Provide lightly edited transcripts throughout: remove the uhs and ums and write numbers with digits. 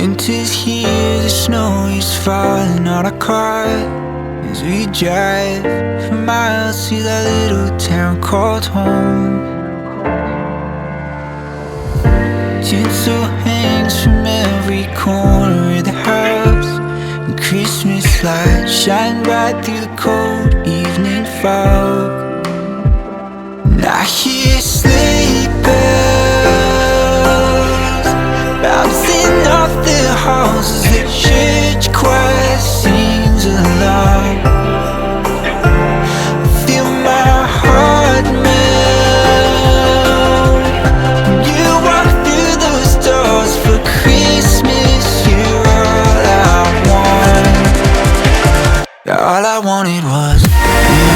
Winter's here, the snow is falling on our car as we drive for miles to that little town called home. Tinsel hangs from every corner of the house, and Christmas lights shine bright through the cold evening fog. And I hear sleigh bells bouncing off the halls as the church choir sings along. Feel my heart melt when you walk through those doors for Christmas. You're all I want. All I wanted was you.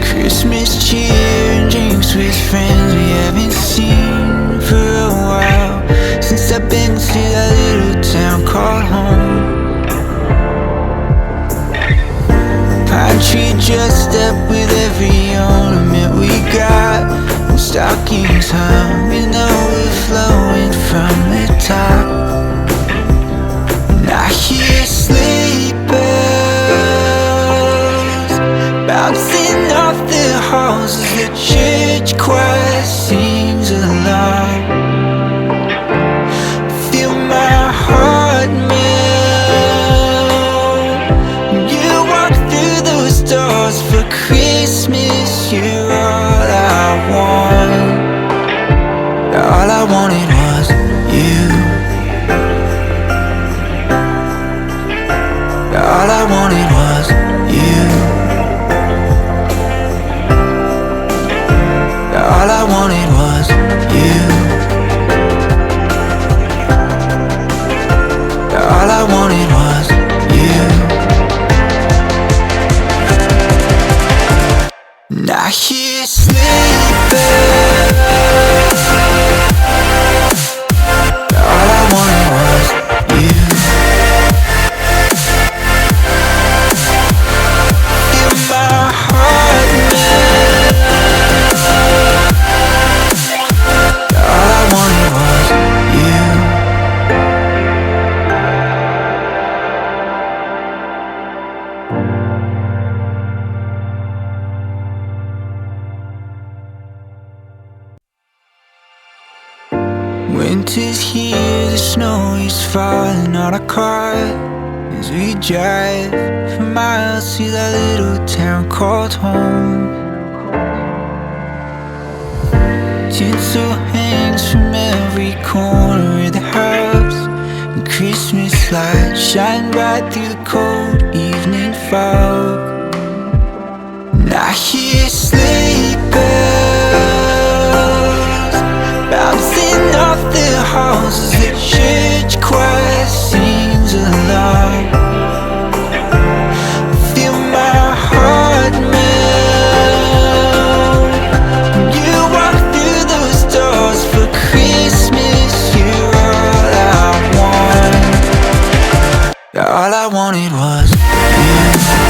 Christmas cheer and drinks with friends we haven't seen for a while, since I've been to that little town called home. Pine tree dressed up with every ornament we got, and stockings hung with overflowing from the top. And I hear sleigh bells bouncing off the halls as the church choir sings along. Feel my heart melt when you walk through those doors for Christmas. You're all I want. All I wanted was you. All I wanted was you. All I wanted was you. All I wanted was you. And I hear sleigh bells. All I wanted was you. Feel my heart melt. All I wanted was you. Winter's here, the snow is falling on our car as we drive for miles to that little town called home. Tinsel hangs from every corner of the house, and Christmas lights shine bright through the cold evening fog. And I hear sleigh bells bouncing off the halls as the church choir sings along. Feel my heart melt when you walk through those doors for Christmas. You're all I want. All I wanted was you.